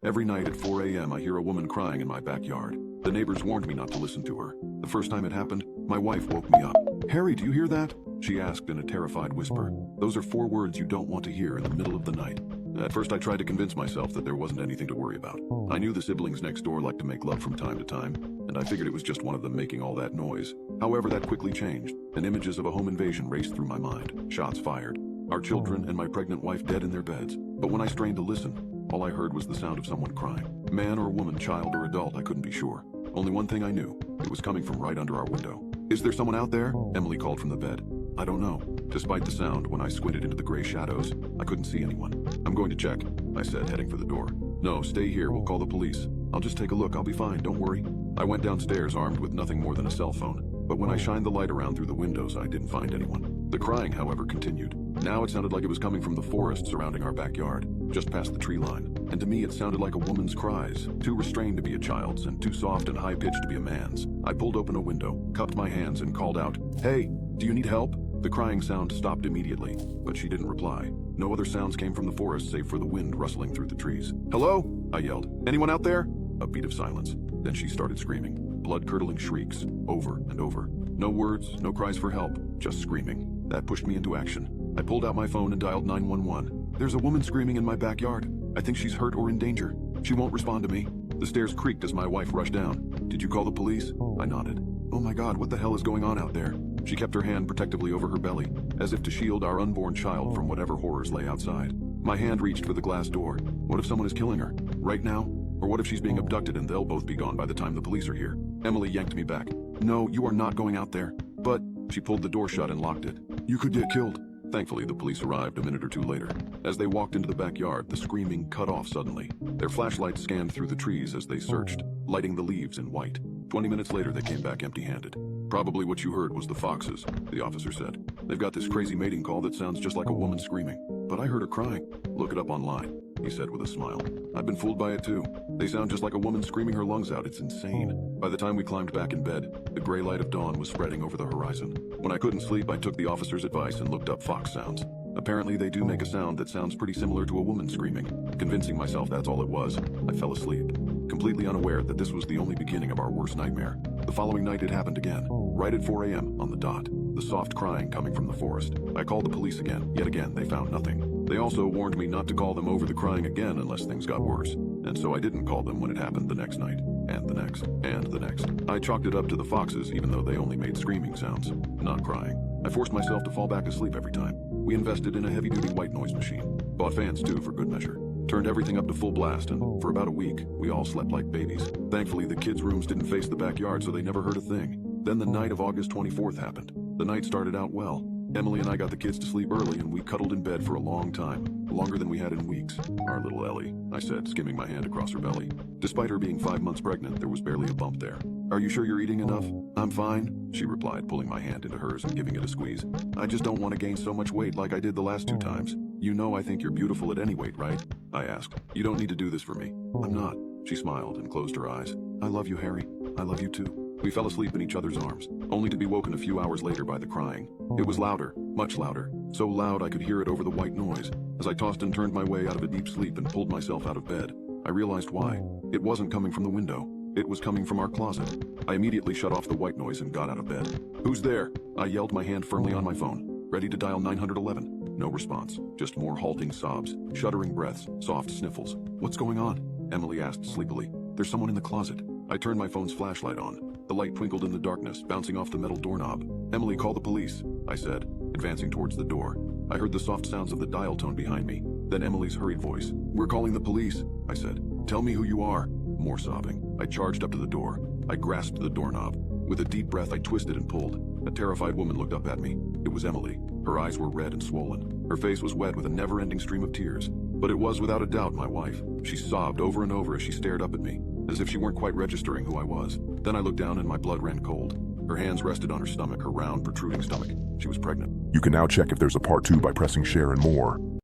Every night at 4 a.m. I hear a woman crying in my backyard. The neighbors warned me not to listen to her. The first time it happened, my wife woke me up. "Harry, do you hear that?" she asked in a terrified whisper. "Those are 4 words you don't want to hear in the middle of the night." At first I tried to convince myself that there wasn't anything to worry about. I knew the siblings next door liked to make love from time to time, and I figured it was just one of them making all that noise. However, that quickly changed, and images of a home invasion raced through my mind. Shots fired. Our children and my pregnant wife dead in their beds. But when I strained to listen, all I heard was the sound of someone crying. Man or woman, child or adult, I couldn't be sure. Only one thing I knew. It was coming from right under our window. "Is there someone out there?" Emily called from the bed. "I don't know." Despite the sound, when I squinted into the gray shadows, I couldn't see anyone. "I'm going to check," I said, heading for the door. "No, stay here. We'll call the police." "I'll just take a look. I'll be fine. Don't worry." I went downstairs armed with nothing more than a cell phone. But when I shined the light around through the windows, I didn't find anyone. The crying, however, continued. Now it sounded like it was coming from the forest surrounding our backyard, just past the tree line. And to me, it sounded like a woman's cries, too restrained to be a child's and too soft and high-pitched to be a man's. I pulled open a window, cupped my hands, and called out, "Hey, do you need help?" The crying sound stopped immediately, but she didn't reply. No other sounds came from the forest save for the wind rustling through the trees. "Hello?" I yelled. "Anyone out there?" A beat of silence. Then she started screaming, blood-curdling shrieks, over and over. No words, no cries for help, just screaming. That pushed me into action. I pulled out my phone and dialed 911. "There's a woman screaming in my backyard. I think she's hurt or in danger. She won't respond to me." The stairs creaked as my wife rushed down. "Did you call the police?" I nodded. "Oh my God, what the hell is going on out there?" She kept her hand protectively over her belly, as if to shield our unborn child from whatever horrors lay outside. My hand reached for the glass door. What if someone is killing her? Right now? Or what if she's being abducted and they'll both be gone by the time the police are here? Emily yanked me back. "No, you are not going out there." "But..." She pulled the door shut and locked it. "You could get killed." Thankfully, the police arrived a minute or two later. As they walked into the backyard, the screaming cut off suddenly. Their flashlights scanned through the trees as they searched, lighting the leaves in white. 20 minutes later, they came back empty-handed. "Probably what you heard was the foxes," the officer said. "They've got this crazy mating call that sounds just like a woman screaming. But I heard her crying." "Look it up online," he said with a smile. "I've been fooled by it too. They sound just like a woman screaming her lungs out. It's insane." By the time we climbed back in bed, the gray light of dawn was spreading over the horizon. When I couldn't sleep, I took the officer's advice and looked up fox sounds. Apparently they do make a sound that sounds pretty similar to a woman screaming. Convincing myself that's all it was, I fell asleep, completely unaware that this was the only beginning of our worst nightmare. The following night it happened again, right at 4 a.m. on the dot. The soft crying coming from the forest. I called the police again. Yet again, they found nothing. They also warned me not to call them over the crying again unless things got worse. And so I didn't call them when it happened the next night. And the next. And the next. I chalked it up to the foxes even though they only made screaming sounds, not crying. I forced myself to fall back asleep every time. We invested in a heavy-duty white noise machine. Bought fans too for good measure. Turned everything up to full blast, and for about a week, we all slept like babies. Thankfully, the kids' rooms didn't face the backyard, so they never heard a thing. Then the night of August 24th happened. The night started out well. Emily and I got the kids to sleep early, and we cuddled in bed for a long time. Longer than we had in weeks. "Our little Ellie," I said, skimming my hand across her belly. Despite her being 5 months pregnant, there was barely a bump there. "Are you sure you're eating enough?" "I'm fine," she replied, pulling my hand into hers and giving it a squeeze. "I just don't want to gain so much weight like I did the last 2 times. You know I think you're beautiful at any weight, right?" I asked. "You don't need to do this for me." "I'm not." She smiled and closed her eyes. "I love you, Harry. I love you too." We fell asleep in each other's arms, only to be woken a few hours later by the crying. It was louder, much louder, so loud I could hear it over the white noise. As I tossed and turned my way out of a deep sleep and pulled myself out of bed, I realized why. It wasn't coming from the window. It was coming from our closet. I immediately shut off the white noise and got out of bed. "Who's there?" I yelled, my hand firmly on my phone, ready to dial 911. No response, just more halting sobs, shuddering breaths, soft sniffles. "What's going on?" Emily asked sleepily. "There's someone in the closet." I turned my phone's flashlight on. The light twinkled in the darkness, bouncing off the metal doorknob. "Emily, call the police," I said, advancing towards the door. I heard the soft sounds of the dial tone behind me, then Emily's hurried voice. "We're calling the police," I said. "Tell me who you are." More sobbing. I charged up to the door. I grasped the doorknob. With a deep breath, I twisted and pulled. A terrified woman looked up at me. It was Emily. Her eyes were red and swollen. Her face was wet with a never-ending stream of tears. But it was without a doubt my wife. She sobbed over and over as she stared up at me, as if she weren't quite registering who I was. Then I looked down and my blood ran cold. Her hands rested on her stomach, her round, protruding stomach. She was pregnant. You can now check if there's a part 2 by pressing share and more.